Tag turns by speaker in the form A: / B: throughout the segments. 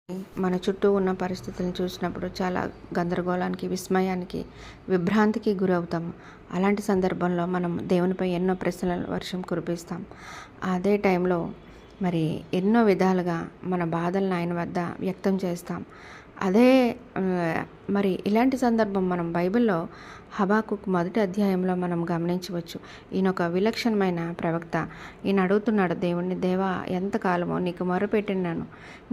A: మన చుట్టూ ఉన్న పరిస్థితులను చూసినప్పుడు చాలా గందరగోళానికి, విస్మయానికి, విభ్రాంతికి గురవుతాము. అలాంటి సందర్భంలో మనం దేవునిపై ఎన్నో ప్రశ్నల వర్షం కురిపిస్తాం. అదే టైంలో మరి ఎన్నో విధాలుగా మన బాధలను ఆయన వద్ద వ్యక్తం చేస్తాం. అదే మరి ఇలాంటి సందర్భం మనం బైబిల్లో హబాకుక్ మొదటి అధ్యాయంలో మనం గమనించవచ్చు. ఈయన ఒక విలక్షణమైన ప్రవక్త. ఈయన అడుగుతున్నాడు దేవుణ్ణి, దేవా ఎంతకాలమో నీకు మొరపెట్టినాను,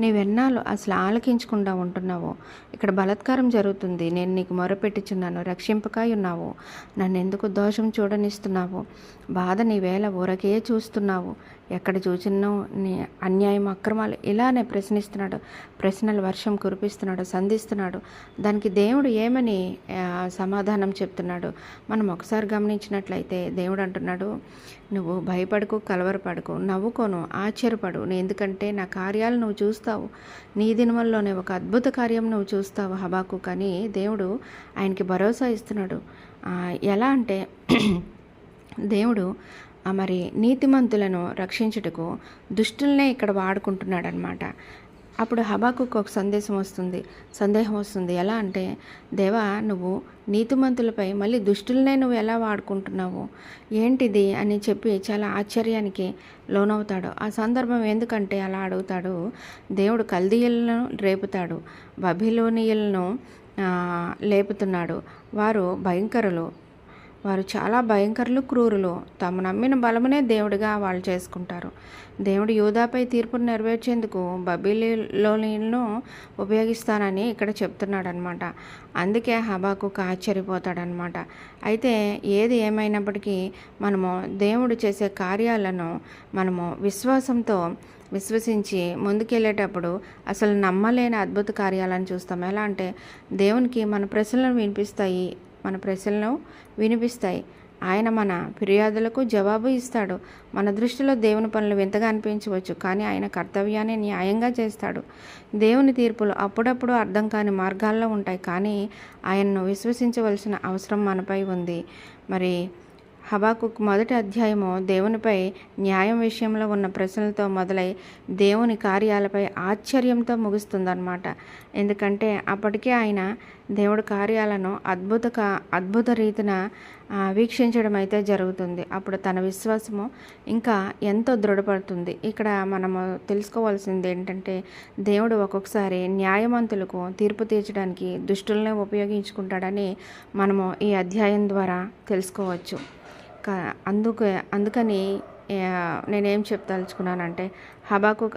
A: నీవెన్నాళ్ళు అసలు ఆలకించకుండా ఉంటున్నావో, ఇక్కడ బలాత్కారం జరుగుతుంది, నేను నీకు మొరపెట్టుచున్నాను, రక్షింపకాయ ఉన్నావు, నన్ను ఎందుకు దోషం చూడనిస్తున్నావు, బాధ నీ వేళ ఊరకే చూస్తున్నావు, ఎక్కడ చూచినో నీ అన్యాయం అక్రమాలు, ఇలానే ప్రశ్నిస్తున్నాడు. ప్రశ్నల వర్షం కురిపిస్తున్నాడు, సంధిస్తున్నాడు. దానికి దేవుడు ఏమని సమాధానం చెప్తున్నాడు మనం ఒకసారి గమనించినట్లయితే, దేవుడు అంటున్నాడు, నువ్వు భయపడకు, కలవరపడకు, నవ్వుకోను, ఆశ్చర్యపడు, ఎందుకంటే నా కార్యాలు నువ్వు చూస్తావు, నీ దినముల్లోనే ఒక అద్భుత కార్యం నువ్వు చూస్తావు హబాకుక్ అని దేవుడు ఆయనకి భరోసా ఇస్తున్నాడు. ఎలా అంటే దేవుడు మరి నీతిమంతులను రక్షించుటకు దుష్టులనే ఇక్కడ వాడుకుంటున్నాడు అనమాట. అప్పుడు హబాకుకు ఒక సందేహం వస్తుంది. ఎలా అంటే, దేవా నువ్వు నీతిమంతులపై మళ్ళీ దుష్టులనే నువ్వు ఎలా వాడుకుంటున్నావు, ఏంటిది అని చెప్పి చాలా ఆశ్చర్యానికి లోనవుతాడు. ఆ సందర్భం ఎందుకంటే అలా అడుగుతాడు, దేవుడు కల్దీయులను రేపుతాడు, బబిలోనియులను లేపుతున్నాడు. వారు భయంకరులు, వారు చాలా భయంకరులు, క్రూరులు, తాము నమ్మిన బలమునే దేవుడిగా వాళ్ళు చేసుకుంటారు. దేవుడు యూదాపై తీర్పును నెరవేర్చేందుకు బబిలోనియులను ఉపయోగిస్తానని ఇక్కడ చెప్తున్నాడనమాట. అందుకే హబాకుక్ ఆశ్చర్యపోతాడనమాట. అయితే ఏది ఏమైనప్పటికీ మనము దేవుడు చేసే కార్యాలను మనము విశ్వసించి ముందుకెళ్ళేటప్పుడు అసలు నమ్మలేని అద్భుత కార్యాలను చూస్తాం. ఎలా అంటే దేవునికి మన ప్రశ్నలను వినిపిస్తాయి. ఆయన మన ఫిర్యాదులకు జవాబు ఇస్తాడు. మన దృష్టిలో దేవుని పనులు వింతగా అనిపించవచ్చు, కానీ ఆయన కర్తవ్యాన్ని న్యాయంగా చేస్తాడు. దేవుని తీర్పులు అప్పుడప్పుడు అర్థం కాని మార్గాల్లో ఉంటాయి, కానీ ఆయన్ను విశ్వసించవలసిన అవసరం మనపై ఉంది. మరి హబాకుక్ మొదటి అధ్యాయము దేవునిపై న్యాయం విషయంలో ఉన్న ప్రశ్నలతో మొదలై దేవుని కార్యాలపై ఆశ్చర్యంతో ముగుస్తుందన్నమాట. ఎందుకంటే అప్పటికే ఆయన దేవుడి కార్యాలను అద్భుత రీతిన వీక్షించడం అయితే జరుగుతుంది. అప్పుడు తన విశ్వాసము ఇంకా ఎంతో దృఢపడుతుంది. ఇక్కడ మనము తెలుసుకోవాల్సింది ఏంటంటే, దేవుడు ఒక్కొక్కసారి న్యాయవంతులకు తీర్పు తీర్చడానికి దుష్టులనే ఉపయోగించుకుంటాడని మనము ఈ అధ్యాయం ద్వారా తెలుసుకోవచ్చు. అందుకని నేనేం చెప్పదలుచుకున్నానంటే, హబాకుక్